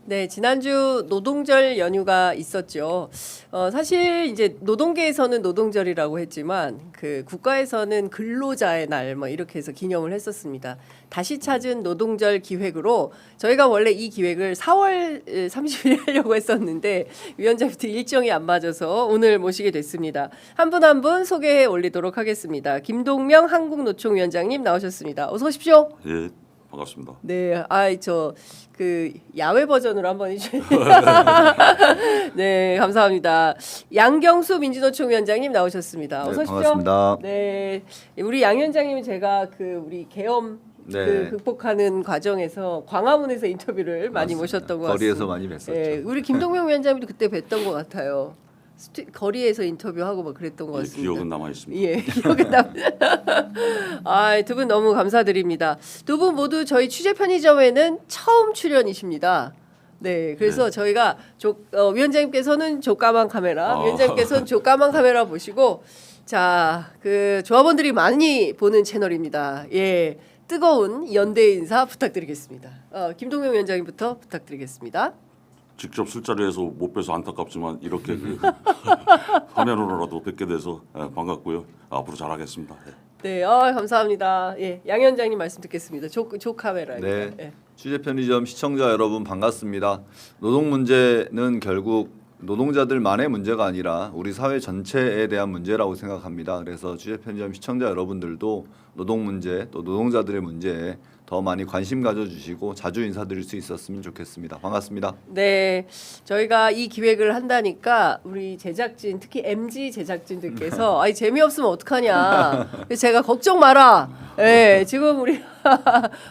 네, 지난주 노동절 연휴가 있었죠. 사실 이제 노동계에서는 노동절이라고 했지만 그 국가에서는 근로자의 날 뭐 이렇게 해서 기념을 했었습니다. 다시 찾은 노동절 기획으로 저희가 원래 이 기획을 4월 30일 하려고 했었는데 위원장부터 일정이 안 맞아서 오늘 모시게 됐습니다. 한 분 한 분 소개해 올리도록 하겠습니다. 김동명 한국노총위원장님 나오셨습니다. 어서 오십시오. 예, 반갑습니다. 네, 저 그 야외 버전으로 한번 해주세요. 네, 감사합니다. 양경수 민주노총 위원장님 나오셨습니다. 어서 오십시오. 반갑습니다. 네, 우리 양 위원장님은 제가 그 우리 계엄 네. 그 극복하는 과정에서 광화문에서 인터뷰를 많이 모셨던 것 같습니다. 거리에서 많이 뵀었죠. 네, 우리 김동명 위원장님도 그때 뵀던 것 같아요. 거리에서 인터뷰하고 막 그랬던 것 예, 같습니다. 기억은 남아 있습니다. 예, 기억은 남. 두 분 너무 감사드립니다. 두 분 모두 저희 취재 편의점에는 처음 출연이십니다. 네, 그래서 저희가 위원장님께서는 조까만 카메라, 위원장님께서는 조까만 카메라 보시고, 자, 그 조합원들이 많이 보는 채널입니다. 예, 뜨거운 연대 인사 부탁드리겠습니다. 김동명 위원장님부터 부탁드리겠습니다. 직접 술자리에서 못 뵈서 안타깝지만 이렇게 그 화면으로라도 뵙게 돼서 반갑고요. 앞으로 잘하겠습니다. 예. 네, 감사합니다. 예, 양 위원장님 말씀 듣겠습니다. 조 카메라. 네. 예. 취재 편의점 시청자 여러분 반갑습니다. 노동 문제는 결국 노동자들만의 문제가 아니라 우리 사회 전체에 대한 문제라고 생각합니다. 그래서 취재 편의점 시청자 여러분들도 노동 문제 또 노동자들의 문제에 더 많이 관심 가져주시고 자주 인사드릴 수 있었으면 좋겠습니다. 반갑습니다. 네, 저희가 이 기획을 한다니까 우리 제작진, 특히 MG 제작진들께서 아이 재미없으면 어떡하냐. 그래서 제가 걱정 마라. 예, 지금 우리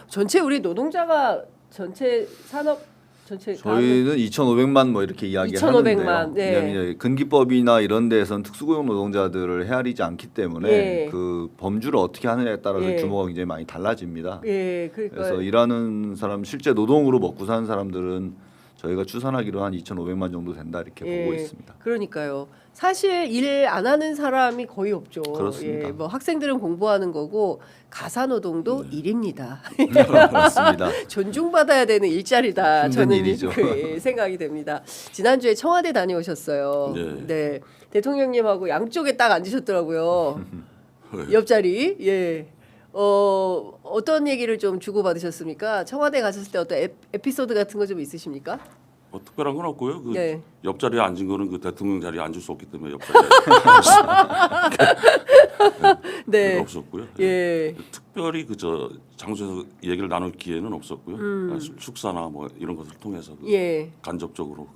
전체 우리 노동자가 전체 산업 전체 저희는 2,500만 뭐 이렇게 이야기를 2,500만, 하는데요. 네. 왜냐하면 근기법이나 이런 데에서는 특수고용 노동자들을 헤아리지 않기 때문에 예. 그 범주를 어떻게 하느냐에 따라서 예. 규모가 굉장히 많이 달라집니다. 예, 그러니까 그래서 일하는 사람 실제 노동으로 먹고 사는 사람들은 저희가 추산하기로 한 2,500만 정도 된다 이렇게 보고 있습니다. 그러니까요. 사실 일 안 하는 사람이 거의 없죠. 그렇습니다. 예, 뭐 학생들은 공부하는 거고 가사 노동도 일입니다. 맞습니다. 존중받아야 되는 일자리다. 힘든 저는 일이죠. 생각이 됩니다. 지난주에 청와대 다녀오셨어요. 네. 대통령님하고 양쪽에 딱 앉으셨더라고요. 옆자리. 예. 어떤 얘기를 좀 주고 받으셨습니까? 청와대 가셨을 때 어떤 에피소드 같은 거 좀 있으십니까? 특별한 건 없고요. 그 네. 옆자리에 앉은 거는 그 대통령 자리에 앉을 수 없기 때문에 옆자리에 네. 없었고요. 예. 특별히 그 장소에서 얘기를 나눌 기회는 없었고요. 축사나 뭐 이런 것을 통해서 그 예. 간접적으로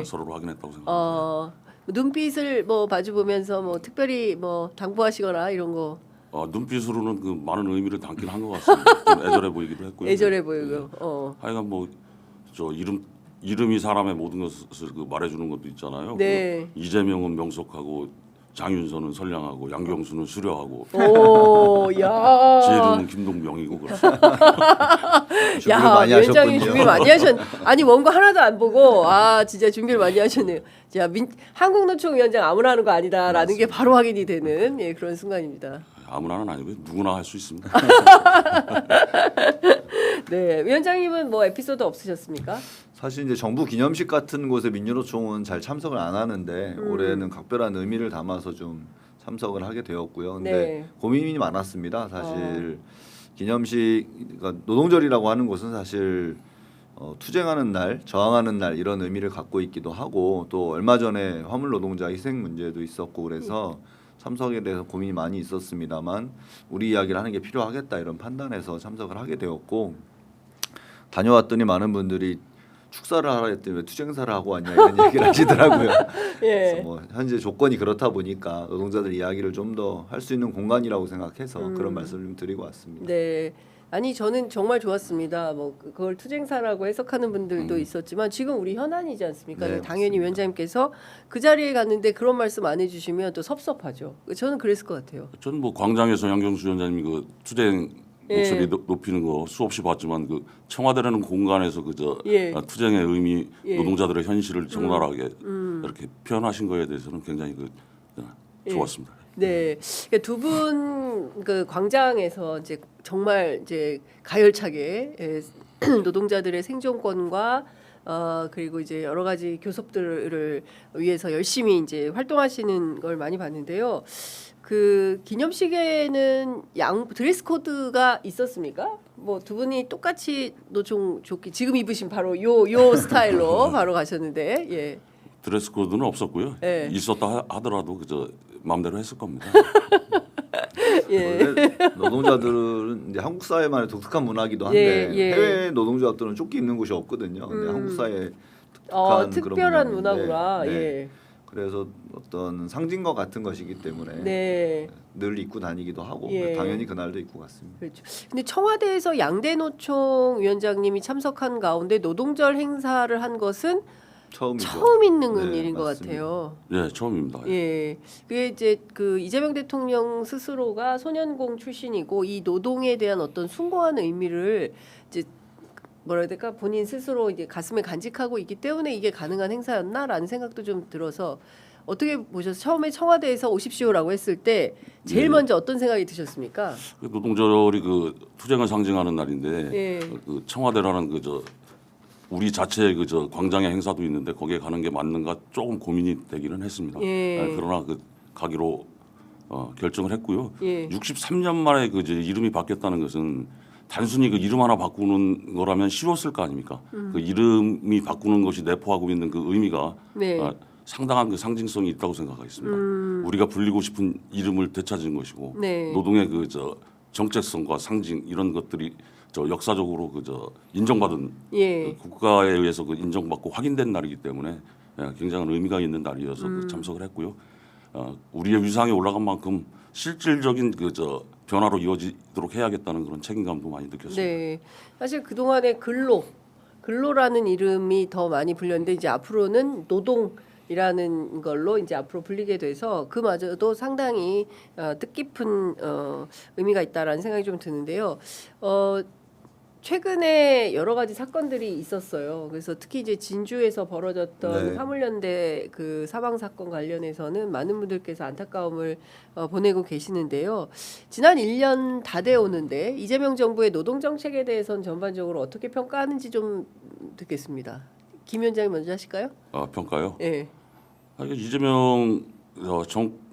서로를 확인했다고 생각합니다. 눈빛을 뭐 마주 보면서 뭐 특별히 뭐 당부하시거나 이런 거 눈빛으로는 그 많은 의미를 담긴 한 것 같습니다. 좀 애절해 보이기도 했고요. 애절해 보이고. 하여간 뭐 저 이름이 사람의 모든 것을 그 말해주는 것도 있잖아요. 네. 그 이재명은 명석하고 장윤선은 선량하고 양경수는 수려하고 오, 야. 제 이름은 김동명이고 그렇습니다. 준비를 많이 위원장님 하셨군요. 준비 많이 하셨. 아니 원고 하나도 안 보고 진짜 준비를 많이 하셨네요. 자, 한국노총 위원장 아무나 하는 거 아니다라는 게 바로 확인이 되는 그런 순간입니다. 아무나는 아니고요. 누구나 할 수 있습니다. 네, 위원장님은 뭐 에피소드 없으셨습니까? 사실 이제 정부 기념식 같은 곳에 민주노총은 잘 참석을 안 하는데 올해는 각별한 의미를 담아서 좀 참석을 하게 되었고요. 근데 네. 고민이 많았습니다. 사실 기념식 그러니까 노동절이라고 하는 것은 사실 투쟁하는 날, 저항하는 날 이런 의미를 갖고 있기도 하고 또 얼마 전에 화물 노동자 희생 문제도 있었고 그래서 참석에 대해서 고민이 많이 있었습니다만 우리 이야기를 하는 게 필요하겠다 이런 판단에서 참석을 하게 되었고 다녀왔더니 많은 분들이 축사를 하라 했더니 왜 투쟁사를 하고 왔냐 이런 얘기를 하시더라고요. 그래서 뭐 현재 조건이 그렇다 보니까 노동자들 이야기를 좀 더 할 수 있는 공간이라고 생각해서 그런 말씀을 좀 드리고 왔습니다. 네. 아니 저는 정말 좋았습니다. 뭐 그걸 투쟁사라고 해석하는 분들도 있었지만 지금 우리 현안이지 않습니까? 네, 당연히 맞습니다. 위원장님께서 그 자리에 갔는데 그런 말씀 안 해주시면 또 섭섭하죠. 저는 그랬을 것 같아요. 저는 뭐 광장에서 양경수 위원장님이 그 투쟁 목소리 높이는 거 수없이 봤지만 그 청와대라는 공간에서 투쟁의 의미, 노동자들의 현실을 적나라하게 이렇게 표현하신 거에 대해서는 굉장히 좋았습니다. 네, 두 분 그 광장에서 이제 정말 이제 가열차게 노동자들의 생존권과 그리고 이제 여러 가지 교섭들을 위해서 열심히 이제 활동하시는 걸 많이 봤는데요. 그 기념식에는 드레스 코드가 있었습니까? 뭐 두 분이 똑같이 노총 조끼 지금 입으신 바로 요 스타일로 바로 가셨는데 예. 드레스 코드는 없었고요. 네. 있었다 하더라도 그저 마음대로 했을 겁니다. 예. 원래 노동자들은 이제 한국 사회만의 독특한 문화기도 한데 예, 예. 해외 노동자들은 조끼 입는 곳이 없거든요. 근데 한국 사회 특한 그런 특별한 문화인데, 문화구나. 네. 예. 그래서 어떤 상징과 같은 것이기 때문에 네. 늘 입고 다니기도 하고 예. 당연히 그날도 입고 갔습니다. 그렇죠. 근데 청와대에서 양대노총 위원장님이 참석한 가운데 노동절 행사를 한 것은 처음이죠. 처음 있는 네, 일인 것 맞습니다. 같아요. 예, 처음입니다. 예, 그게 이제 그 이재명 대통령 스스로가 소년공 출신이고 이 노동에 대한 어떤 숭고한 의미를 이제 뭐라 해야 될까 본인 스스로 이제 가슴에 간직하고 있기 때문에 이게 가능한 행사였나라는 생각도 좀 들어서 어떻게 보셨어요? 처음에 청와대에서 오십시오라고 했을 때 제일 네. 먼저 어떤 생각이 드셨습니까? 그 노동절이 그 투쟁을 상징하는 날인데 예. 그 청와대라는 그저 우리 자체의 그저 광장의 행사도 있는데 거기에 가는 게 맞는가 조금 고민이 되기는 했습니다. 예. 그러나 그 가기로 결정을 했고요. 예. 63년 만에 그 이제 이름이 바뀌었다는 것은 단순히 그 이름 하나 바꾸는 거라면 쉬웠을 거 아닙니까? 그 이름이 바꾸는 것이 내포하고 있는 그 의미가 네. 상당한 그 상징성이 있다고 생각하겠습니다. 우리가 불리고 싶은 이름을 되찾은 것이고 네. 노동의 그 정체성과 상징 이런 것들이 역사적으로 인정받은 예. 국가에 의해서 그 인정받고 확인된 날이기 때문에 굉장한 의미가 있는 날이어서 그 참석을 했고요. 우리의 위상이 올라간 만큼 실질적인 변화로 이어지도록 해야겠다는 그런 책임감도 많이 느꼈습니다. 네, 사실 그 동안에 근로라는 이름이 더 많이 불렸는데 이제 앞으로는 노동이라는 걸로 이제 앞으로 불리게 돼서 그마저도 상당히 뜻깊은 의미가 있다라는 생각이 좀 드는데요. 최근에 여러 가지 사건들이 있었어요. 그래서 특히 이제 진주에서 벌어졌던 네. 화물연대 그 사망 사건 관련해서는 많은 분들께서 안타까움을 보내고 계시는데요. 지난 1년 다 돼 오는데 이재명 정부의 노동 정책에 대해서는 전반적으로 어떻게 평가하는지 좀 듣겠습니다. 김 위원장님 먼저 하실까요? 평가요? 네. 이재명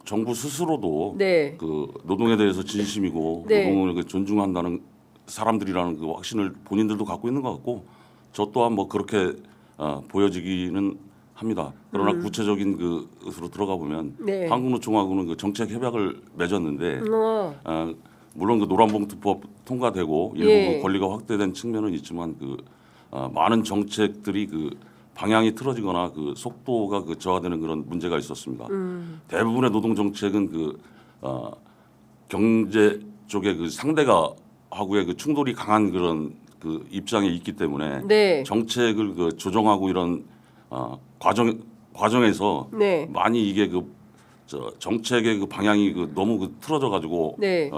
정부 스스로도 네. 그 노동에 대해서 진심이고 네. 노동을 그 존중한다는 사람들이라는 그 확신을 본인들도 갖고 있는 것 같고 저 또한 뭐 그렇게 보여지기는 합니다. 그러나 구체적인 그으로 들어가 보면 네. 한국노총하고는 그 정책 협약을 맺었는데 물론 그 노란봉투법 통과되고 일부 예. 그 권리가 확대된 측면은 있지만 많은 정책들이 그 방향이 틀어지거나 그 속도가 그 저하되는 그런 문제가 있었습니다. 대부분의 노동 정책은 경제 쪽에 그 상대가 하고의 그 충돌이 강한 그런 그 입장에 있기 때문에 네. 정책을 그 조정하고 이런 과정에서 네. 많이 이게 정책의 그 방향이 너무 틀어져 가지고 네.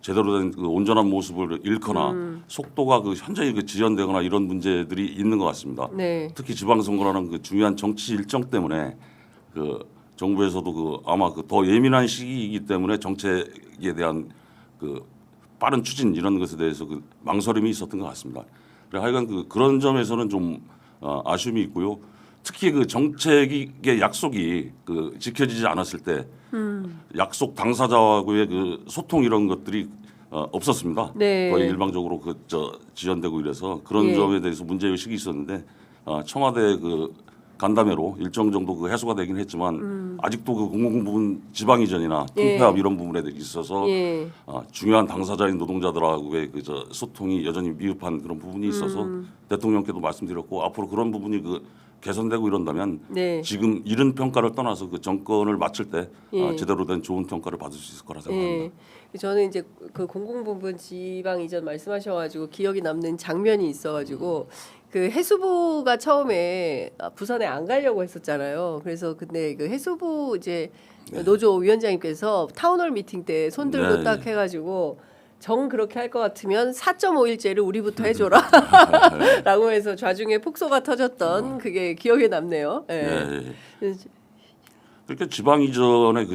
제대로 된 그 온전한 모습을 잃거나 속도가 현저히 지연되거나 이런 문제들이 있는 것 같습니다. 네. 특히 지방선거라는 그 중요한 정치 일정 때문에 정부에서도 아마 더 예민한 시기이기 때문에 정책에 대한 빠른 추진 이런 것에 대해서 망설임이 있었던 것 같습니다. 하여간 그런 점에서는 좀 아쉬움이 있고요. 특히 정책의 약속이 지켜지지 않았을 때 약속 당사자와의 소통 이런 것들이 없었습니다. 네. 거의 일방적으로 지연되고 이래서 그런 예. 점에 대해서 문제 의식이 있었는데 청와대 간담회로 일정 정도 해소가 되긴 했지만 아직도 공공부문 지방 이전이나 예. 통폐합 이런 부분에 있어서 예. 중요한 당사자인 노동자들하고의 소통이 여전히 미흡한 그런 부분이 있어서 대통령께도 말씀드렸고 앞으로 그런 부분이 개선되고 이런다면 네. 지금 이른 평가를 떠나서 정권을 맡을 때 예. 제대로 된 좋은 평가를 받을 수 있을 거라 생각합니다. 예. 저는 이제 공공부문 지방 이전 말씀하셔가지고 기억이 남는 장면이 있어가지고 해수부가 처음에 부산에 안 가려고 했었잖아요. 그래서 근데 해수부 이제 노조 위원장님께서 타운홀 미팅 때 손 들고 네. 딱 해가지고 정 그렇게 할 것 같으면 4.5일제를 우리부터 해줘라 라고 해서 좌중에 폭소가 터졌던 그게 기억에 남네요. 예. 예. 그러니까 지방 이전의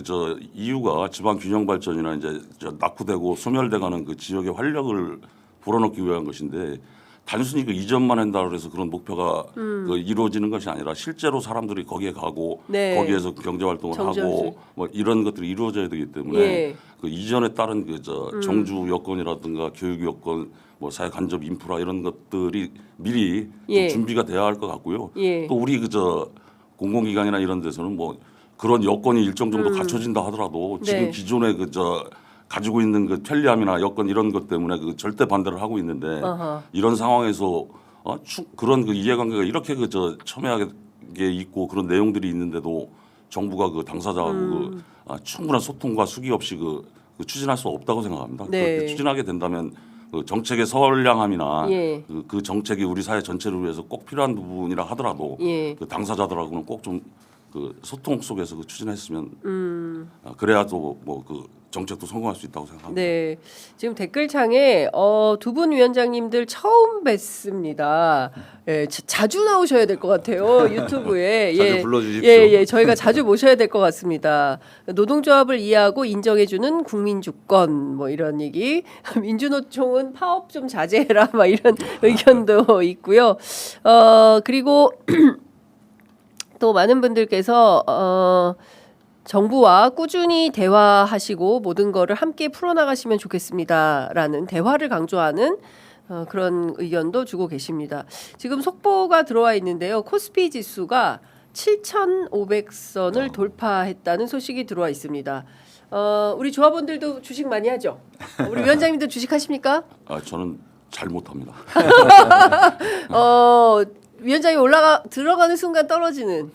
이유가 지방 균형 발전이나 이제 낙후되고 소멸돼가는 지역의 활력을 불어넣기 위한 것인데 단순히 그 이전만 한다 그래서 그런 목표가 그 이루어지는 것이 아니라 실제로 사람들이 거기에 가고 네. 거기에서 경제 활동을 하고 뭐 이런 것들이 이루어져야 되기 때문에 예. 그 이전에 따른 그 정주 여건이라든가 교육 여건, 뭐 사회 간접 인프라 이런 것들이 미리 좀 예. 준비가 돼야 할 것 같고요. 예. 또 우리 공공기관이나 이런 데서는 뭐 그런 여건이 일정 정도 갖춰진다 하더라도 지금 네. 기존에 가지고 있는 그 편리함이나 여건 이런 것 때문에 그 절대 반대를 하고 있는데 어허. 이런 상황에서 그런 그 이해관계가 이렇게 첨예하게 있고 그런 내용들이 있는데도 정부가 그 당사자하고 충분한 소통과 수기 없이 추진할 수 없다고 생각합니다. 네. 그렇게 추진하게 된다면 그 정책의 선량함이나 예. 그 정책이 우리 사회 전체를 위해서 꼭 필요한 부분이라 하더라도 예. 그 당사자들하고는 꼭 좀 그 소통 속에서 추진했으면 그래야 또 뭐 그 정책도 성공할 수 있다고 생각합니다. 네, 지금 댓글창에 두 분 위원장님들 처음 뵙습니다. 예, 자주 나오셔야 될 것 같아요 유튜브에. 자주 불러주십시오. 예, 저희가 자주 모셔야 될 것 같습니다. 노동조합을 이해하고 인정해주는 국민주권 뭐 이런 얘기. 민주노총은 파업 좀 자제해라 막 이런 의견도 있고요. 그리고 또 많은 분들께서 정부와 꾸준히 대화하시고 모든 거를 함께 풀어나가시면 좋겠습니다라는 대화를 강조하는 그런 의견도 주고 계십니다. 지금 속보가 들어와 있는데요. 코스피 지수가 7,500선을 돌파했다는 소식이 들어와 있습니다. 우리 조합원들도 주식 많이 하죠? 우리 위원장님도 주식 하십니까? 저는 잘 못합니다. 위원장이 들어가는 순간 떨어지는.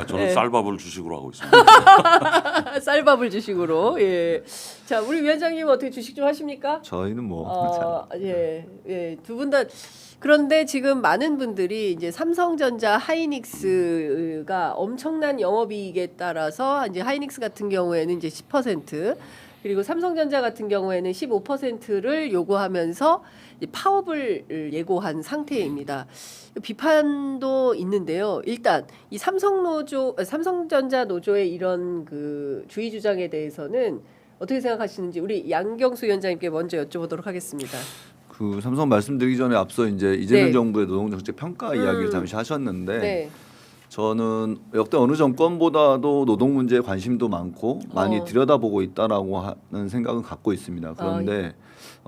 저는 네. 쌀밥을 주식으로 하고 있습니다. 쌀밥을 주식으로. 예. 자, 우리 위원장님 어떻게 주식 좀 하십니까? 저희는 뭐 예, 두 분 다. 그런데 지금 많은 분들이 이제 삼성전자, 하이닉스가 엄청난 영업이익에 따라서 이제 하이닉스 같은 경우에는 이제 10%, 그리고 삼성전자 같은 경우에는 15%를 요구하면서 파업을 예고한 상태입니다. 비판도 있는데요. 일단 이 삼성전자 노조의 이런 그 주의 주장에 대해서는 어떻게 생각하시는지 우리 양경수 위원장님께 먼저 여쭤보도록 하겠습니다. 그 삼성 말씀드리기 전에 앞서 이제 이재명 네. 정부의 노동정책 평가 이야기를 잠시 하셨는데 네. 저는 역대 어느 정권보다도 노동 문제에 관심도 많고 많이 들여다보고 있다라고 하는 생각은 갖고 있습니다. 그런데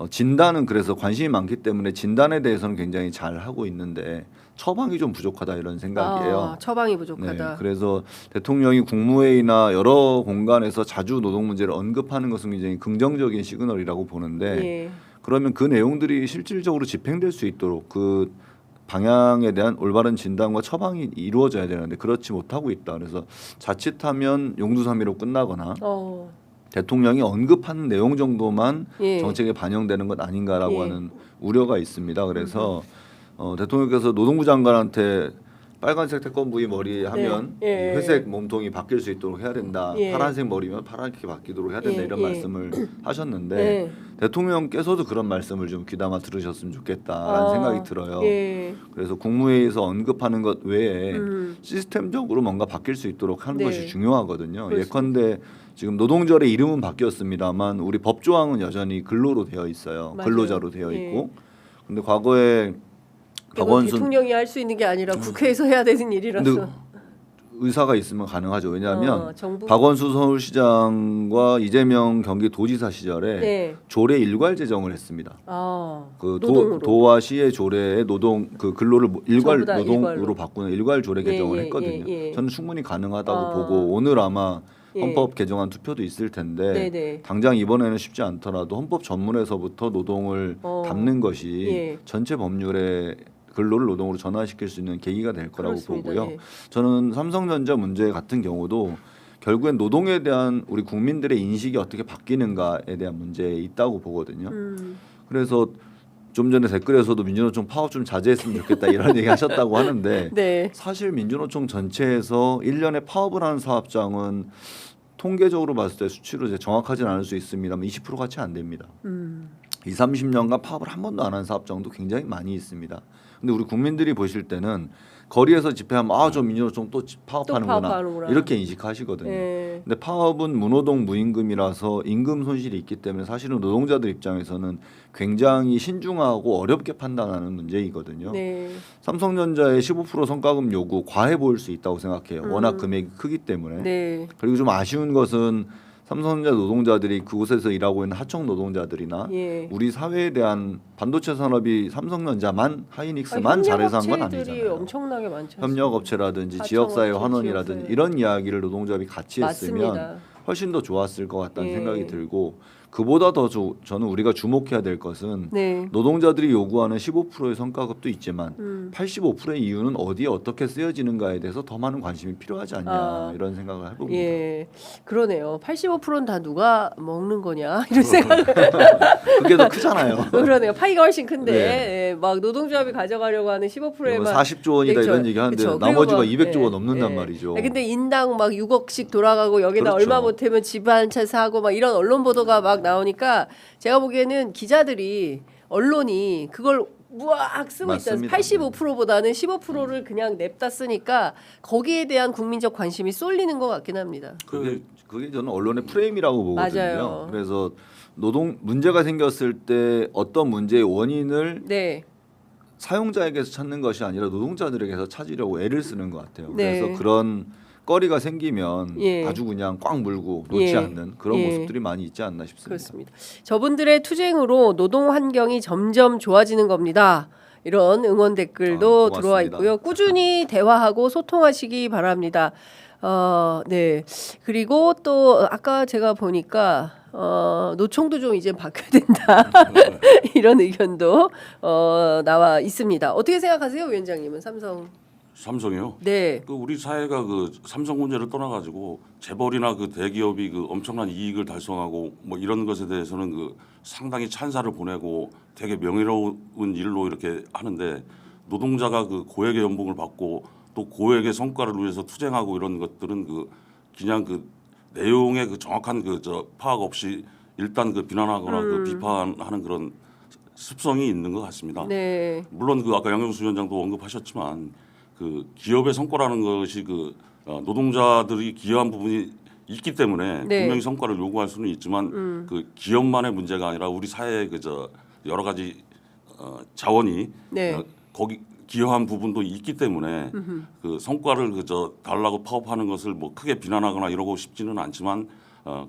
진단은 그래서 관심이 많기 때문에 진단에 대해서는 굉장히 잘 하고 있는데 처방이 좀 부족하다 이런 생각이에요. 처방이 부족하다. 네, 그래서 대통령이 국무회의나 여러 공간에서 자주 노동 문제를 언급하는 것은 굉장히 긍정적인 시그널이라고 보는데 예. 그러면 그 내용들이 실질적으로 집행될 수 있도록 그 방향에 대한 올바른 진단과 처방이 이루어져야 되는데 그렇지 못하고 있다. 그래서 자칫하면 용두사미로 끝나거나 대통령이 언급하는 내용 정도만 예. 정책에 반영되는 것 아닌가라고 예. 하는 우려가 있습니다. 그래서 대통령께서 노동부 장관한테 빨간색 태권브이 머리 하면 네. 예. 회색 몸통이 바뀔 수 있도록 해야 된다. 예. 파란색 머리면 파랗게 바뀌도록 해야 된다. 예. 이런 예. 말씀을 하셨는데 예. 대통령께서도 그런 말씀을 좀 귀담아 들으셨으면 좋겠다라는 생각이 들어요. 예. 그래서 국무회의에서 언급하는 것 외에 시스템적으로 뭔가 바뀔 수 있도록 하는 네. 것이 중요하거든요. 그렇습니다. 예컨대 지금 노동절의 이름은 바뀌었습니다만 우리 법조항은 여전히 근로로 되어 있어요. 맞아요. 근로자로 되어 예. 있고. 근데 과거에 이건 박원순 대통령이 할 수 있는 게 아니라 국회에서 해야 되는 일이라서. 근데 의사가 있으면 가능하죠. 왜냐하면 정부? 박원순 서울시장과 이재명 경기도지사 시절에 네. 조례 일괄 제정을 했습니다. 그 노동으로. 도와 시의 조례에 노동 그 근로를 일괄 전부 다 노동으로 일괄로. 바꾸는 일괄 조례 개정을 예, 했거든요. 예. 저는 충분히 가능하다고 보고 오늘 아마 예. 헌법 개정안 투표도 있을 텐데 네네. 당장 이번에는 쉽지 않더라도 헌법 전문에서부터 노동을 담는 것이 예. 전체 법률에 근로를 노동으로 전환시킬 수 있는 계기가 될 거라고 그렇습니다. 보고요. 예. 저는 삼성전자 문제 같은 경우도 결국엔 노동에 대한 우리 국민들의 인식이 어떻게 바뀌는가에 대한 문제에 있다고 보거든요. 그래서 좀 전에 댓글에서도 민주노총 파업 좀 자제했으면 좋겠다 이런 얘기 하셨다고 하는데 네. 사실 민주노총 전체에서 1년에 파업을 하는 사업장은 통계적으로 봤을 때 수치로 이제 정확하진 않을 수 있습니다만 20% 같이 안 됩니다. 20, 30년간 파업을 한 번도 안 한 사업장도 굉장히 많이 있습니다. 근데 우리 국민들이 보실 때는 거리에서 집회하면 저 민주노총 또 파업하는구나 파업하는구나. 이렇게 인식하시거든요. 예. 근데 파업은 무노동 무임금이라서 임금 손실이 있기 때문에 사실은 노동자들 입장에서는 굉장히 신중하고 어렵게 판단하는 문제이거든요. 네. 삼성전자의 15% 성과금 요구 과해 보일 수 있다고 생각해요. 워낙 금액이 크기 때문에. 네. 그리고 좀 아쉬운 것은 삼성전자 노동자들이 그곳에서 일하고 있는 하청 노동자들이나 예. 우리 사회에 대한 반도체 산업이 삼성전자만 하이닉스만 잘해서 한 건 협력업체들이 아니잖아요. 엄청나게 많죠. 협력업체라든지 하청업체, 지역사회 환원이라든지 지역사회. 이런 이야기를 노동조합이 같이 했으면 맞습니다. 훨씬 더 좋았을 것 같다는 예. 생각이 들고 그보다 더 저는 우리가 주목해야 될 것은 네. 노동자들이 요구하는 15%의 성과급도 있지만 85%의 음. 이유는 어디에 어떻게 쓰여지는가에 대해서 더 많은 관심이 필요하지 않냐 이런 생각을 해봅니다. 예, 그러네요. 85%는 다 누가 먹는 거냐 이런 생각을 그게 더 크잖아요. 그러네요. 파이가 훨씬 큰데 네. 예, 막 노동조합이 가져가려고 하는 15%에만 40조 원이다 이런 얘기 하는데 나머지가 200조가 예, 넘는단 예. 말이죠. 근데 인당 막 6억씩 돌아가고 여기다 그렇죠. 얼마 못하면 집 한 채 사고 막 이런 언론 보도가 막 나오니까 제가 보기에는 기자들이 언론이 그걸 무악 쓰고 있잖아요. 맞습니다. 85%보다는 15%를 그냥 냅다 쓰니까 거기에 대한 국민적 관심이 쏠리는 것 같긴 합니다. 그게 저는 언론의 프레임이라고 보거든요. 맞아요. 그래서 노동 문제가 생겼을 때 어떤 문제의 원인을 네. 사용자에게서 찾는 것이 아니라 노동자들에게서 찾으려고 애를 쓰는 것 같아요. 네. 그래서 그런 거리가 생기면 예. 아주 그냥 꽉 물고 놓지 예. 않는 그런 예. 모습들이 많이 있지 않나 싶습니다. 그렇습니다. 저분들의 투쟁으로 노동 환경이 점점 좋아지는 겁니다. 이런 응원 댓글도 고맙습니다. 들어와 있고요. 꾸준히 대화하고 소통하시기 바랍니다. 네. 그리고 또 아까 제가 보니까 노총도 좀 이제 바뀌어야 된다. 이런 의견도 나와 있습니다. 어떻게 생각하세요, 위원장님은 삼성이요. 네. 그 우리 사회가 그 삼성 문제를 떠나가지고 재벌이나 그 대기업이 그 엄청난 이익을 달성하고 뭐 이런 것에 대해서는 그 상당히 찬사를 보내고 되게 명예로운 일로 이렇게 하는데 노동자가 그 고액의 연봉을 받고 또 고액의 성과를 위해서 투쟁하고 이런 것들은 그 그냥 그 내용의 그 정확한 그 파악 없이 일단 그 비난하거나 그 비판하는 그런 습성이 있는 것 같습니다. 네. 물론 그 아까 양경수 위원장도 언급하셨지만 그 기업의 성과라는 것이 그 노동자들이 기여한 부분이 있기 때문에 네. 분명히 성과를 요구할 수는 있지만 그 기업만의 문제가 아니라 우리 사회의 그저 여러 가지 자원이 네. 거기 기여한 부분도 있기 때문에 그 성과를 그저 달라고 파업하는 것을 뭐 크게 비난하거나 이러고 싶지는 않지만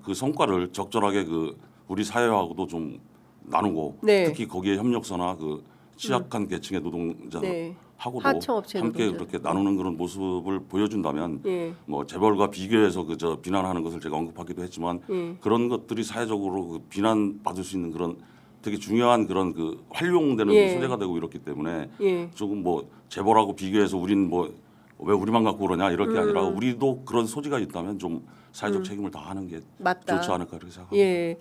그 성과를 적절하게 그 우리 사회하고도 좀 나누고 네. 특히 거기에 협력서나 그 취약한 계층의 노동자들 네. 하고도 하청업체 함께 노동자. 그렇게 나누는 그런 모습을 보여준다면 예. 뭐 재벌과 비교해서 그저 비난하는 것을 제가 언급하기도 했지만 예. 그런 것들이 사회적으로 그 비난받을 수 있는 그런 되게 중요한 그런 그 활용되는 예. 소재가 되고 이렇기 때문에 예. 조금 뭐 재벌하고 비교해서 우리는 뭐 왜 우리만 갖고 그러냐 이럴 게 아니라 우리도 그런 소지가 있다면 좀 사회적 책임을 다하는 게 맞다. 좋지 않을까 이렇게 생각합니다. 예.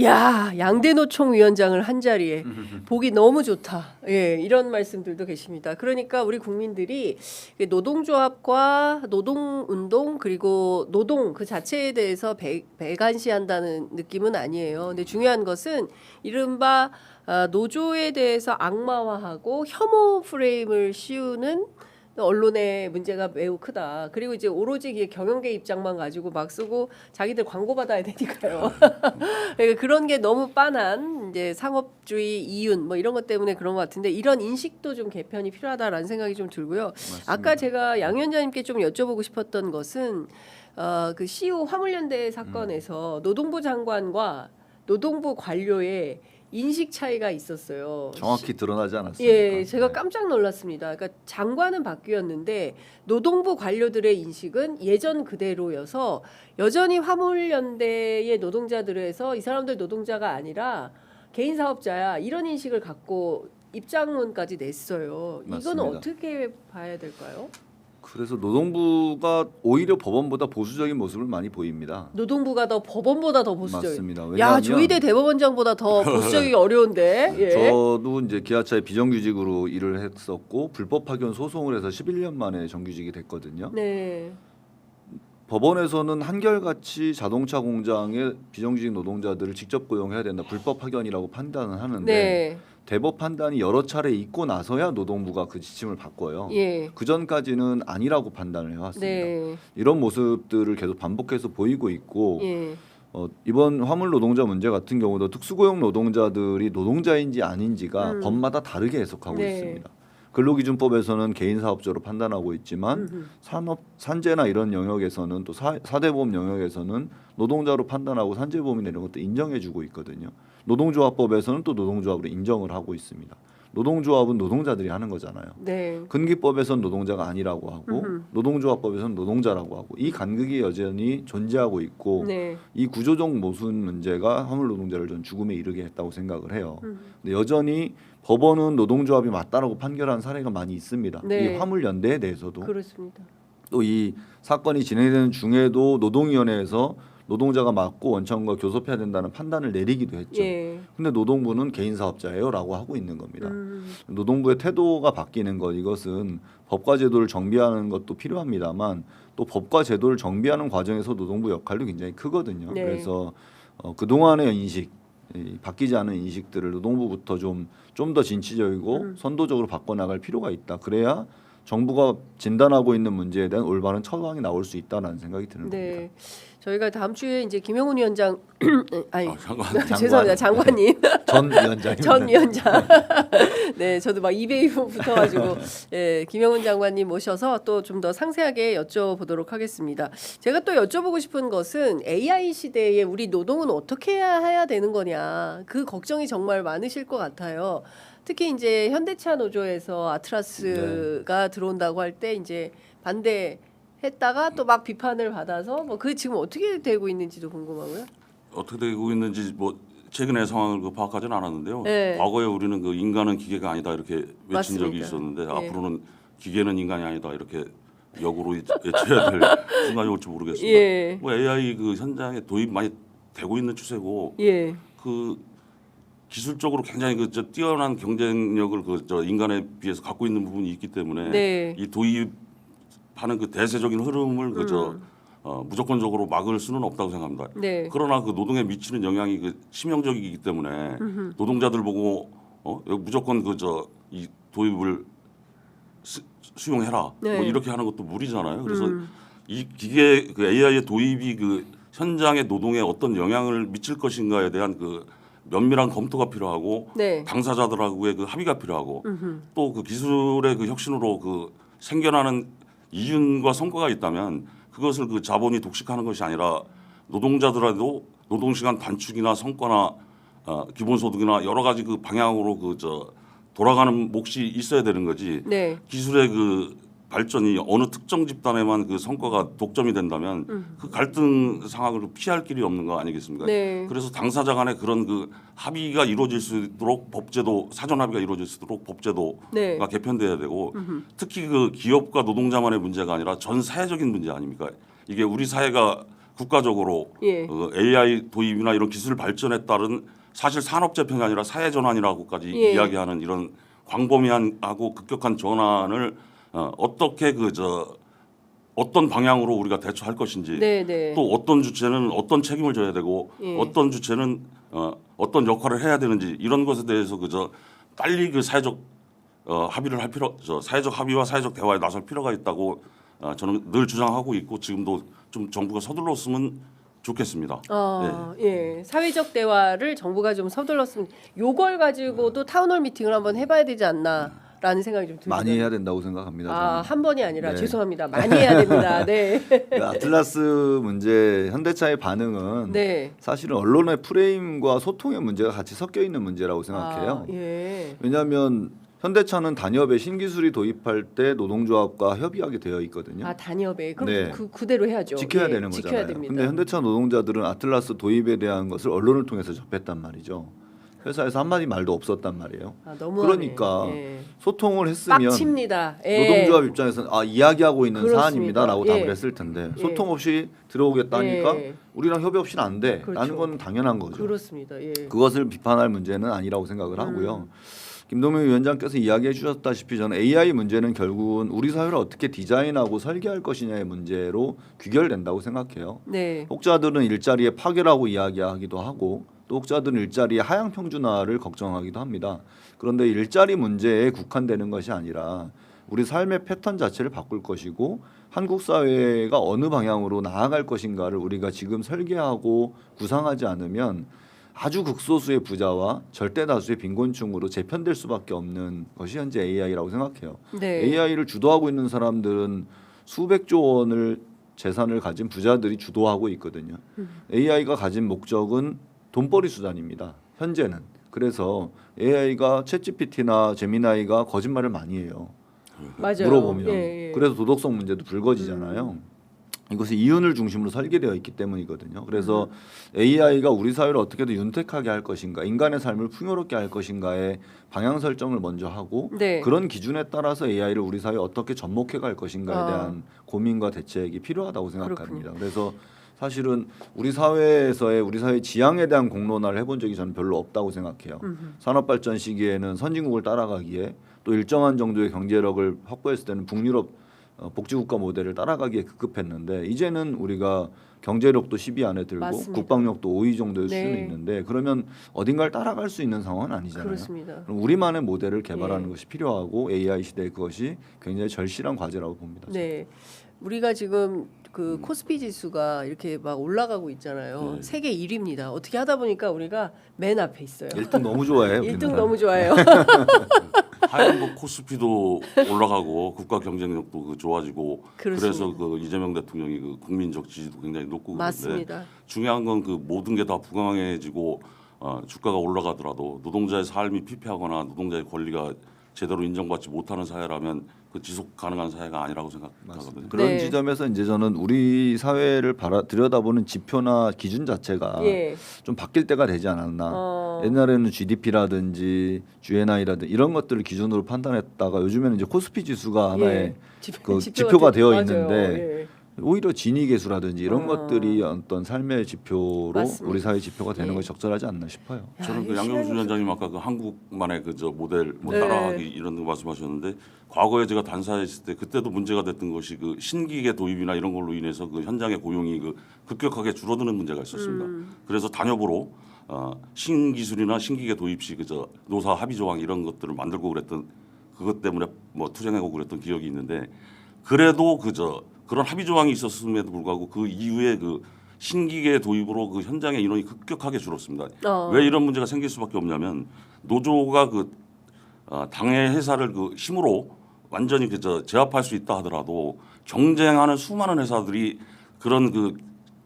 야, 양대노총 위원장을 한 자리에 보기 너무 좋다. 예, 이런 말씀들도 계십니다. 그러니까 우리 국민들이 노동조합과 노동운동 그리고 노동 그 자체에 대해서 배관시한다는 느낌은 아니에요. 근데 중요한 것은 이른바 노조에 대해서 악마화하고 혐오 프레임을 씌우는 언론의 문제가 매우 크다. 그리고 이제 오로지 경영계 입장만 가지고 막 쓰고 자기들 광고 받아야 되니까요. 그러니까 그런 게 너무 빤한 이제 상업주의 이윤 뭐 이런 것 때문에 그런 것 같은데 이런 인식도 좀 개편이 필요하다라는 생각이 좀 들고요. 맞습니다. 아까 제가 양 위원장님께 좀 여쭤보고 싶었던 것은 그 CU 화물연대 사건에서 노동부 장관과 노동부 관료의 인식 차이가 있었어요. 정확히 드러나지 않았습니까? 예, 제가 네. 깜짝 놀랐습니다. 그러니까 장관은 바뀌었는데 노동부 관료들의 인식은 예전 그대로여서 여전히 화물연대의 노동자들에서 이 사람들 노동자가 아니라 개인 사업자야 이런 인식을 갖고 입장문까지 냈어요. 이거는 맞습니다. 어떻게 봐야 될까요? 그래서 노동부가 오히려 법원보다 보수적인 모습을 많이 보입니다. 노동부가 더 법원보다 더 보수적이에요. 맞습니다. 야, 왜냐하면 조희대 대법원장보다 더 보수적이기 어려운데. 예. 저도 이제 기아차에 비정규직으로 일을 했었고 불법 파견 소송을 해서 11년 만에 정규직이 됐거든요. 네. 법원에서는 한결같이 자동차 공장의 비정규직 노동자들을 직접 고용해야 된다, 불법 파견이라고 판단을 하는데 네. 대법 판단이 여러 차례 있고 나서야 노동부가 그 지침을 바꿔요. 예. 그 전까지는 아니라고 판단을 해왔습니다. 네. 이런 모습들을 계속 반복해서 보이고 있고 예. 이번 화물 노동자 문제 같은 경우도 특수고용 노동자들이 노동자인지 아닌지가 법마다 다르게 해석하고 네. 있습니다. 근로기준법에서는 개인 사업자로 판단하고 있지만 산업 산재나 이런 영역에서는 또 사대보험 영역에서는 노동자로 판단하고 산재보험이나 이런 것도 인정해주고 있거든요. 노동조합법에서는 또 노동조합으로 인정을 하고 있습니다. 노동조합은 노동자들이 하는 거잖아요. 네. 근기법에서는 노동자가 아니라고 하고 노동조합법에서는 노동자라고 하고 이 간극이 여전히 존재하고 있고 네. 이 구조적 모순 문제가 화물 노동자를 전 죽음에 이르게 했다고 생각을 해요. 근데 여전히 법원은 노동조합이 맞다라고 판결한 사례가 많이 있습니다. 네. 이 화물연대에 대해서도 그렇습니다. 또 이 사건이 진행되는 중에도 노동위원회에서 노동자가 맞고 원청과 교섭해야 된다는 판단을 내리기도 했죠. 예. 근데 노동부는 개인 사업자예요라고 하고 있는 겁니다. 노동부의 태도가 바뀌는 것, 이것은 법과 제도를 정비하는 것도 필요합니다만 또 법과 제도를 정비하는 과정에서 노동부 역할도 굉장히 크거든요. 네. 그래서 그동안의 인식, 이 바뀌지 않은 인식들을 노동부부터 좀 더 진취적이고 선도적으로 바꿔나갈 필요가 있다. 그래야 정부가 진단하고 있는 문제에 대한 올바른 처방이 나올 수 있다라는 생각이 드는 겁니다. 네. 저희가 다음 주에 이제 김영훈 위원장 아니 장관. 죄송합니다. 장관님. 전 위원장입니다. 전 위원장. 네, 저도 막 입에 붙어가지고 예, 김영훈 장관님 모셔서 또 좀 더 상세하게 여쭤보도록 하겠습니다. 제가 또 여쭤보고 싶은 것은 AI 시대에 우리 노동은 어떻게 해야 되는 거냐 그 걱정이 정말 많으실 것 같아요. 특히 이제 현대차 노조에서 아트라스가 들어온다고 할 때 이제 반대했다가 또 막 비판을 받아서 뭐 그 지금 어떻게 되고 있는지도 궁금하고요. 어떻게 되고 있는지 뭐 최근의 상황을 파악하지는 않았는데요. 네. 과거에 우리는 그 인간은 기계가 아니다 이렇게 외친 맞습니다. 적이 있었는데 네. 앞으로는 기계는 인간이 아니다 이렇게 역으로 외쳐야 될 순간이 올지 모르겠습니다. 예. 뭐 AI 그 현장에 도입 많이 되고 있는 추세고 예. 그 기술적으로 굉장히 그 뛰어난 경쟁력을 인간에 비해서 갖고 있는 부분이 있기 때문에 네. 이 도입하는 그 대세적인 흐름을 무조건적으로 막을 수는 없다고 생각합니다. 네. 그러나 그 노동에 미치는 영향이 그 치명적이기 때문에 노동자들 보고 여기 무조건 이 도입을 수용해라 네. 뭐 이렇게 하는 것도 무리잖아요. 그래서 이 기계 그 AI의 도입이 그 현장의 노동에 어떤 영향을 미칠 것인가에 대한 그 면밀한 검토가 필요하고 네. 당사자들하고의 그 합의가 필요하고 또 그 기술의 그 혁신으로 그 생겨나는 이윤과 성과가 있다면 그것을 그 자본이 독식하는 것이 아니라 노동자들에도 노동시간 단축이나 성과나 기본소득이나 여러 가지 그 방향으로 돌아가는 몫이 있어야 되는 거지. 네. 기술의 그 발전이 어느 특정 집단에만 그 성과가 독점이 된다면 그 갈등 상황을 피할 길이 없는 거 아니겠습니까? 네. 그래서 당사자 간에 그런 그 합의가 이루어질 수 있도록 법제도 사전 합의가 이루어질 수 있도록 법제도가 네. 개편돼야 되고 특히 그 기업과 노동자만의 문제가 아니라 전 사회적인 문제 아닙니까? 이게 우리 사회가 국가적으로 예. AI 도입이나 이런 기술 발전에 따른 사실 산업 재편이 아니라 사회 전환이라고까지 예. 이야기하는 이런 광범위하고 급격한 전환을 어떻게 어떤 방향으로 우리가 대처할 것인지 네, 네. 또 어떤 주체는 어떤 책임을 져야 되고 예. 어떤 주체는 어떤 역할을 해야 되는지 이런 것에 대해서 빨리 그 사회적 합의를 할 사회적 합의와 사회적 대화에 나설 필요가 있다고 저는 늘 주장하고 있고 지금도 좀 정부가 서둘렀으면 좋겠습니다. 예. 사회적 대화를 정부가 좀 서둘렀으면 요걸 가지고도 타운홀 미팅을 한번 해봐야 되지 않나라는 생각이 좀 듭니다. 많이 해야 된다고 생각합니다. 저는. 한 번이 아니라 네. 죄송합니다. 많이 해야 됩니다. 네. 그 아틀라스 문제 현대차의 반응은 네. 사실은 언론의 프레임과 소통의 문제가 같이 섞여 있는 문제라고 생각해요. 예. 왜냐하면 현대차는 단협에 신기술이 도입할 때 노동조합과 협의하게 되어 있거든요. 단협에 그럼 네. 그대로 해야죠. 지켜야 예, 되는 지켜야 거잖아요. 됩니다. 근데 현대차 노동자들은 아틀라스 도입에 대한 것을 언론을 통해서 접했단 말이죠. 회사에서 한마디 말도 없었단 말이에요. 너무하네. 그러니까 예. 소통을 했으면 빡칩니다. 예. 노동조합 입장에서는 이야기하고 있는 그렇습니다. 사안입니다라고 예. 답을 했을 텐데 예. 소통 없이 들어오겠다니까 예. 우리랑 협의 없이는 안 돼라는 그렇죠. 건 당연한 거죠. 그렇습니다. 예. 그것을 비판할 문제는 아니라고 생각을 하고요. 김동명 위원장께서 이야기해 주셨다시피 저는 AI 문제는 결국은 우리 사회를 어떻게 디자인하고 설계할 것이냐의 문제로 귀결된다고 생각해요. 네. 혹자들은 일자리의 파괴라고 이야기하기도 하고 또 혹자들은 일자리의 하향 평준화를 걱정하기도 합니다. 그런데 일자리 문제에 국한되는 것이 아니라 우리 삶의 패턴 자체를 바꿀 것이고 한국 사회가 어느 방향으로 나아갈 것인가를 우리가 지금 설계하고 구상하지 않으면 아주 극소수의 부자와 절대 다수의 빈곤층으로 재편될 수밖에 없는 것이 현재 AI라고 생각해요. 네. AI를 주도하고 있는 사람들은 수백조 원을 재산을 가진 부자들이 주도하고 있거든요. AI가 가진 목적은 돈벌이 수단입니다. 현재는. 그래서 AI가 챗GPT나 제미나이가 거짓말을 많이 해요. 맞아요. 물어보면. 예, 예. 그래서 도덕성 문제도 불거지잖아요. 이것이 이윤을 중심으로 설계되어 있기 때문이거든요. 그래서 AI가 우리 사회를 어떻게든 윤택하게 할 것인가, 인간의 삶을 풍요롭게 할 것인가의 방향 설정을 먼저 하고 네. 그런 기준에 따라서 AI를 우리 사회에 어떻게 접목해 갈 것인가에 대한 고민과 대책이 필요하다고 생각합니다. 그래서 사실은 우리 사회에서의 우리 사회 지향에 대한 공론화를 해본 적이 저는 별로 없다고 생각해요. 산업 발전 시기에는 선진국을 따라가기에 또 일정한 정도의 경제력을 확보했을 때는 북유럽 복지국가 모델을 따라가기에 급급했는데 이제는 우리가 경제력도 10위 안에 들고 맞습니다. 국방력도 5위 정도의 네. 수준이 있는데 그러면 어딘가를 따라갈 수 있는 상황은 아니잖아요. 그렇습니다. 그럼 우리만의 모델을 개발하는 예. 것이 필요하고 AI 시대에 그것이 굉장히 절실한 과제라고 봅니다. 네. 우리가 지금 그 코스피 지수가 이렇게 막 올라가고 있잖아요. 세계 1위입니다. 어떻게 하다 보니까 우리가 맨 앞에 있어요. 1등 너무 좋아해요. 1등 우리나라. 너무 좋아해요. 하여간 뭐 코스피도 올라가고 국가 경쟁력도 그 좋아지고 그렇습니다. 그래서 그 이재명 대통령이 그 국민적 지지도 굉장히 높고 그런데 맞습니다. 중요한 건 그 모든 게 다 부강해지고 주가가 올라가더라도 노동자의 삶이 피폐하거나 노동자의 권리가 제대로 인정받지 못하는 사회라면 그 지속 가능한 사회가 아니라고 생각하거든요. 그런 네. 지점에서 이제 저는 우리 사회를 들여다보는 지표나 기준 자체가 예. 좀 바뀔 때가 되지 않았나. 옛날에는 GDP라든지 GNI라든지 이런 것들을 기준으로 판단했다가 요즘에는 이제 코스피 지수가 하나의 그 지표가 되어 맞아요. 있는데 예. 오히려 진위계수라든지 이런 것들이 어떤 삶의 지표로 맞습니다. 우리 사회 지표가 되는 예. 것이 적절하지 않나 싶어요. 저는 그 이 양경수 시간이 위원장님 아까 그 한국만의 그 저 모델 뭐 네. 따라하기 이런 거 말씀하셨는데 과거에 제가 단사했을 때 그때도 문제가 됐던 것이 그 신기계 도입이나 이런 걸로 인해서 그 현장의 고용이 그 급격하게 줄어드는 문제가 있었습니다. 그래서 단협으로 신기술이나 신기계 도입 시 그저 노사 합의 조항 이런 것들을 만들고 그랬던 그것 때문에 뭐 투쟁하고 그랬던 기억이 있는데 그래도 그저 그런 합의 조항이 있었음에도 불구하고 그 이후에 그 신기계 도입으로 그 현장의 인원이 급격하게 줄었습니다. 왜 이런 문제가 생길 수밖에 없냐면 노조가 그 당의 회사를 그 힘으로 완전히 그저 제압할 수 있다 하더라도 경쟁하는 수많은 회사들이 그런 그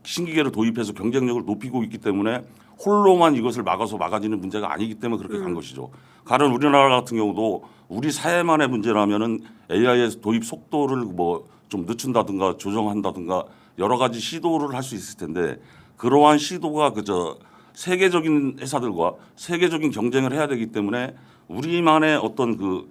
신기계를 도입해서 경쟁력을 높이고 있기 때문에 홀로만 이것을 막아지는 문제가 아니기 때문에 그렇게 간 것이죠. 가령 우리나라 같은 경우도 우리 사회만의 문제라면은 AI의 도입 속도를 뭐 좀 늦춘다든가 조정한다든가 여러 가지 시도를 할 수 있을 텐데 그러한 시도가 그저 세계적인 회사들과 세계적인 경쟁을 해야 되기 때문에 우리만의 어떤 그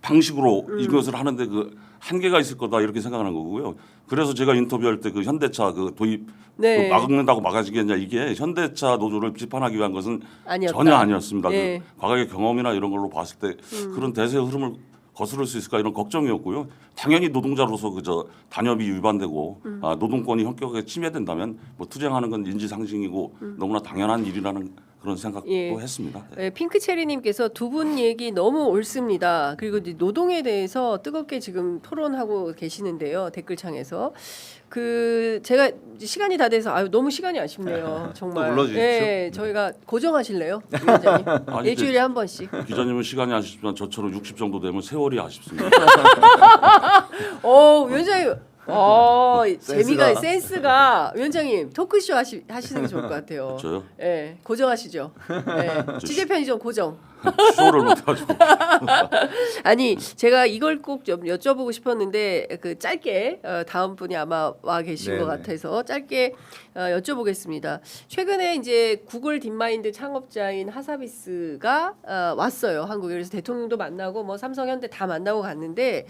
방식으로 이것을 하는데 그 한계가 있을 거다 이렇게 생각하는 거고요. 그래서 제가 인터뷰할 때 그 현대차 그 도입 네. 그 막는다고 막아지겠냐 이게 현대차 노조를 비판하기 위한 것은 아니었다. 전혀 아니었습니다. 네. 그 과거의 경험이나 이런 걸로 봤을 때 그런 대세의 흐름을 거스를 수 있을까 이런 걱정이었고요. 당연히 노동자로서 그저 단협이 위반되고 노동권이 현격하게 침해된다면 뭐 투쟁하는 건 인지상정이고 너무나 당연한 일이라는 그런 생각도 예. 했습니다. 네. 네, 핑크체리님께서 두 분 얘기 너무 옳습니다. 그리고 이제 노동에 대해서 뜨겁게 지금 토론하고 계시는데요. 댓글창에서 그 제가 이제 시간이 다 돼서 아유 너무 시간이 아쉽네요. 정말. 또 불러주십시오. 네, 저희가 고정하실래요, 위원장님? 아니, 일주일에 한 번씩. 기자님은 시간이 아쉽지만 저처럼 60 정도 되면 세월이 아쉽습니다. 위원장님. 재미가 센스가 위원장님 토크쇼 하시는 게 좋을 것 같아요. 저요? 네, 고정하시죠. 네, 취재 편의점 고정. 쇼를 못해가지고. 아니 제가 이걸 꼭 좀 여쭤보고 싶었는데 그 짧게 다음 분이 아마 와 계신 것 네네. 같아서 짧게 여쭤보겠습니다. 최근에 이제 구글 딥마인드 창업자인 하사비스가 왔어요 한국에. 그래서 대통령도 만나고 뭐 삼성, 현대 다 만나고 갔는데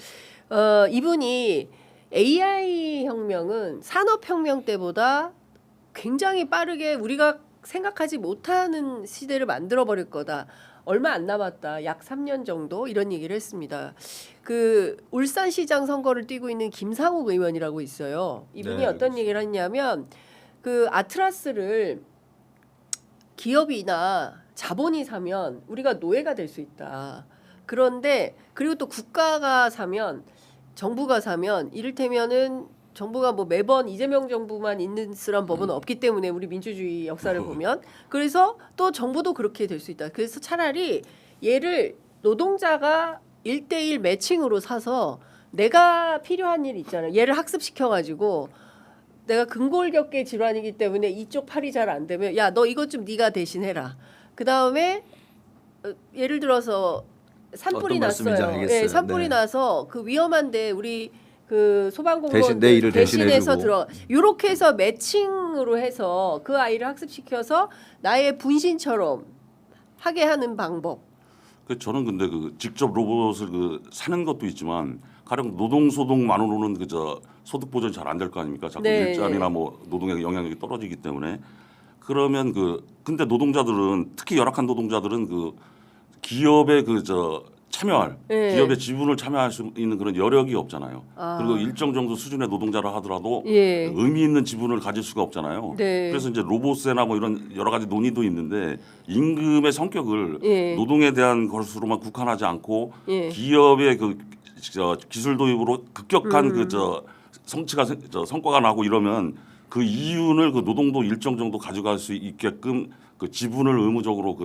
이분이 AI 혁명은 산업혁명 때보다 굉장히 빠르게 우리가 생각하지 못하는 시대를 만들어 버릴 거다. 얼마 안 남았다. 약 3년 정도 이런 얘기를 했습니다. 그 울산시장 선거를 뛰고 있는 김상욱 의원이라고 있어요. 이분이 네, 어떤 얘기를 했냐면 그 아트라스를 기업이나 자본이 사면 우리가 노예가 될 수 있다. 그런데 그리고 또 국가가 사면 정부가 사면 이를테면은 정부가 뭐 매번 이재명 정부만 있는 쓰란 법은 없기 때문에 우리 민주주의 역사를 보면 그래서 또 정부도 그렇게 될 수 있다. 그래서 차라리 얘를 노동자가 1대1 매칭으로 사서 내가 필요한 일 있잖아요. 얘를 학습시켜 가지고 내가 근골격계 질환이기 때문에 이쪽 팔이 잘 안 되면 야 너 이것 좀 네가 대신해라. 그 다음에 예를 들어서 산불이 어떤 말씀인지 났어요. 알겠어요. 예, 산불이 네. 나서 그 위험한데 우리 그 소방공무원 대신 내 일을 대신해서 대신해주고. 들어 이렇게 해서 매칭으로 해서 그 아이를 학습시켜서 나의 분신처럼 하게 하는 방법. 그 저는 근데 그 직접 로봇을 그 사는 것도 있지만 가령 노동 소득만으로는 그저 소득 보전이 잘 안 될 거 아닙니까? 자꾸 네. 일자리나 뭐 노동의 영향력이 떨어지기 때문에 그러면 그 근데 노동자들은 특히 열악한 노동자들은 그 기업의 그 참여할 네. 기업의 지분을 참여할 수 있는 그런 여력이 없잖아요. 아. 그리고 일정 정도 수준의 노동자라 하더라도 예. 의미 있는 지분을 가질 수가 없잖아요. 네. 그래서 이제 로봇세나 뭐 이런 여러 가지 논의도 있는데 임금의 성격을 예. 노동에 대한 것으로만 국한하지 않고 예. 기업의 그 기술 도입으로 급격한 그 성취가 성과가 나고 이러면 그 이윤을 그 노동도 일정 정도 가져갈 수 있게끔 그 지분을 의무적으로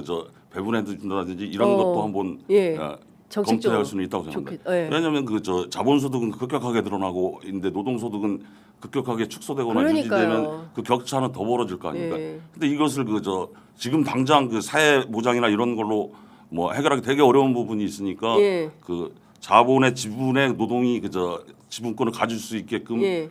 배분해 준다든지 이런 것도 한번 예. 검토할 정책적으로 수는 있다고 생각합니다. 좋겠- 예. 왜냐하면 자본소득은 급격하게 늘어나고 있는데 노동소득은 급격하게 축소되거나 그러니까요. 유지되면 그 격차는 더 벌어질 거 아닙니까? 예. 근데 이것을 지금 당장 그 사회 보장이나 이런 걸로 뭐 해결하기 되게 어려운 부분이 있으니까 예. 그 자본의 지분의 노동이 지분권을 가질 수 있게끔 예.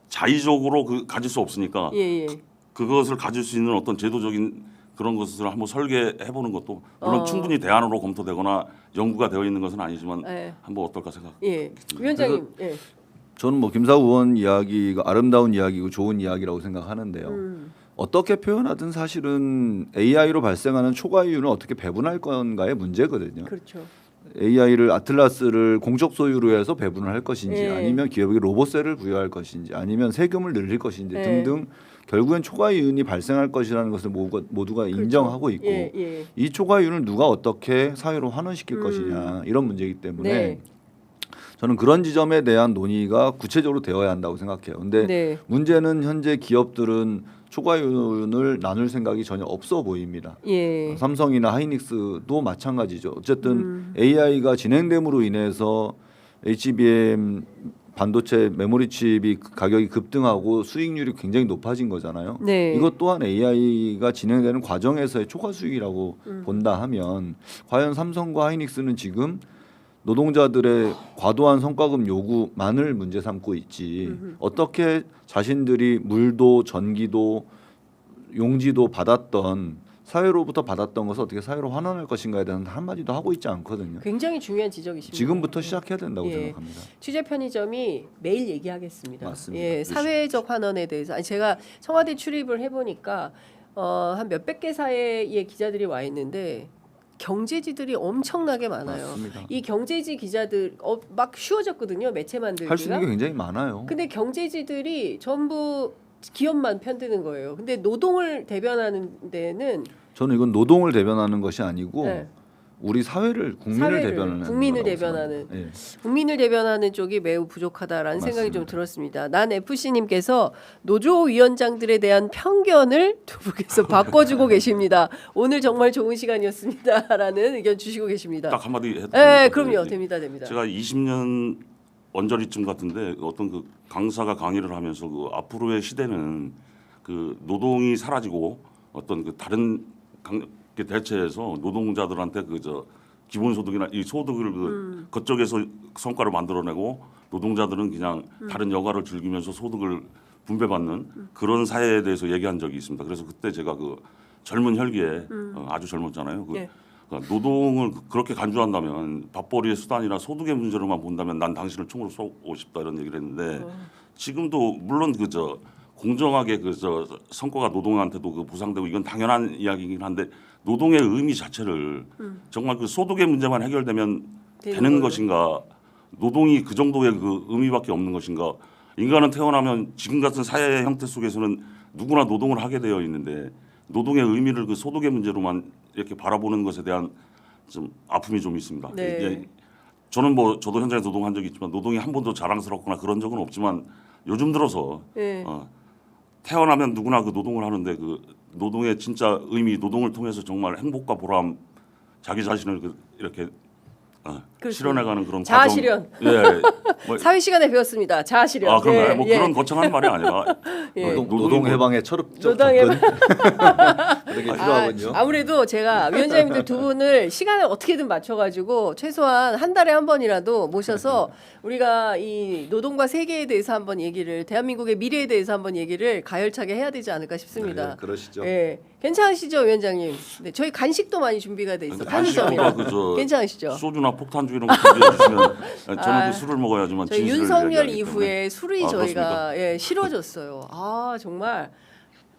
자의적으로 가질 수 없으니까 예. 예. 그것을 가질 수 있는 어떤 제도적인 그런 것을 한번 설계해 보는 것도 물론 충분히 대안으로 검토되거나 연구가 되어 있는 것은 아니지만 예. 한번 어떨까 생각. 예. 위원장님. 예. 저는 뭐 김사우 의원 이야기가 아름다운 이야기고 좋은 이야기라고 생각하는데요. 어떻게 표현하든 사실은 AI로 발생하는 초과 이윤을 어떻게 배분할 건가의 문제거든요. 그렇죠. AI를 아틀라스를 공적 소유로 해서 배분을 할 것인지 예. 아니면 기업에게 로봇세를 부여할 것인지 아니면 세금을 늘릴 것인지 예. 등등 결국엔 초과 이윤이 발생할 것이라는 것을 모두가 인정하고 있고 예. 예. 이 초과 이윤을 누가 어떻게 사회로 환원시킬 것이냐 이런 문제이기 때문에 네. 저는 그런 지점에 대한 논의가 구체적으로 되어야 한다고 생각해요. 근데 네. 문제는 현재 기업들은 초과 이윤을 나눌 생각이 전혀 없어 보입니다. 예. 삼성이나 하이닉스도 마찬가지죠. 어쨌든 AI가 진행됨으로 인해서 HBM 반도체 메모리 칩이 가격이 급등하고 수익률이 굉장히 높아진 거잖아요. 네. 이것 또한 AI가 진행되는 과정에서의 초과 수익이라고 본다 하면 과연 삼성과 하이닉스는 지금 노동자들의 과도한 성과급 요구만을 문제 삼고 있지 어떻게 자신들이 물도 전기도 용지도 받았던 사회로부터 받았던 것을 어떻게 사회로 환원할 것인가에 대한 한마디도 하고 있지 않거든요. 굉장히 중요한 지적이십니다. 지금부터 시작해야 된다고 예. 생각합니다. 취재 편의점이 매일 얘기하겠습니다. 맞습니다. 예, 사회적 환원에 대해서 아니 제가 청와대 출입을 해보니까 한 몇백 개사의 기자들이 와 있는데 경제지들이 엄청나게 많아요. 맞습니다. 이 경제지 기자들 막 쉬워졌거든요. 매체 만들기가. 할 수 있는 게 굉장히 많아요. 근데 경제지들이 전부 기업만 편드는 거예요. 근데 노동을 대변하는 데는 저는 이건 노동을 대변하는 것이 아니고 네. 우리 사회를 국민을 사회를, 대변하는 국민을 거라고 대변하는. 생각합니다. 예. 국민을 대변하는 쪽이 매우 부족하다라는 생각이 좀 맞습니다. 들었습니다. 난 FC님께서 노조 위원장들에 대한 편견을 두 분께서 바꿔주고 계십니다. 오늘 정말 좋은 시간이었습니다라는 의견 주시고 계십니다. 딱 한마디 해도 네, 됩니까? 그럼요, 네. 됩니다. 제가 20년 언저리쯤 같은데 어떤 그 강사가 강의를 하면서 그 앞으로의 시대는 그 노동이 사라지고 어떤 그 다른 대체해서 노동자들한테 기본소득이나 이 소득을 그쪽에서 성과를 만들어내고 노동자들은 그냥 다른 여가를 즐기면서 소득을 분배받는 그런 사회에 대해서 얘기한 적이 있습니다. 그래서 그때 제가 그 젊은 혈기에 아주 젊었잖아요. 네. 그러니까 노동을 그렇게 간주한다면 밥벌이의 수단이나 소득의 문제로만 본다면 난 당신을 총으로 쏘고 싶다 이런 얘기를 했는데 지금도 물론 공정하게 성과가 노동한테도 보상되고 이건 당연한 이야기이긴 한데 노동의 의미 자체를 정말 그 소득의 문제만 해결되면 되는 걸로. 것인가, 노동이 그 정도의 그 의미밖에 없는 것인가. 인간은 태어나면 지금 같은 사회 형태 속에서는 누구나 노동을 하게 되어 있는데 노동의 의미를 그 소득의 문제로만 이렇게 바라보는 것에 대한 좀 아픔이 좀 있습니다. 네. 이게 저는 뭐 저도 현장에서 노동한 적이 있지만 노동이 한 번도 자랑스럽거나 그런 적은 없지만 요즘 들어서 네. 태어나면 누구나 그 노동을 하는데 그 노동의 진짜 의미, 노동을 통해서 정말 행복과 보람, 자기 자신을 이렇게 실현해가는 그런 자아 과정. 실현. 예. 뭐, 사회 시간에 배웠습니다. 자아 실현. 아 그런가요? 예, 뭐 예. 그런 거창한 말이 아니라 예. 노동 해방의 철학적 노동 접근 그런 게 필요하군요. 아무래도 제가 위원장님들 두 분을 시간을 어떻게든 맞춰가지고 최소한 한 달에 한 번이라도 모셔서 우리가 이 노동과 세계에 대해서 한번 얘기를, 대한민국의 미래에 대해서 한번 얘기를 가열차게 해야 되지 않을까 싶습니다. 네, 그러시죠. 예, 괜찮으시죠, 위원장님? 네, 저희 간식도 많이 준비가 돼 있어. 간식보다 그저 괜찮으시죠? 소주나 폭탄주 이런 거 준비해 주시면 저는 그 술을 먹어야지만 저희 진실을 윤석열 얘기하기 이후에 때문에. 술이 아, 저희가 예, 싫어졌어요. 아 정말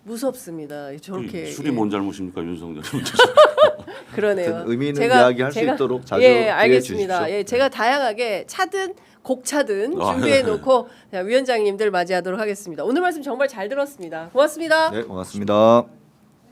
무섭습니다. 저렇게 술이 예. 뭔 잘못입니까, 윤석열? 그러네요. 하여튼 의미 있는 이야기 할수 있도록 자주 예, 기회 알겠습니다. 주십시오. 예, 제가 다양하게 차든 곡차든 아, 준비해 놓고 위원장님들 맞이하도록 하겠습니다. 오늘 말씀 정말 잘 들었습니다. 고맙습니다. 네, 고맙습니다.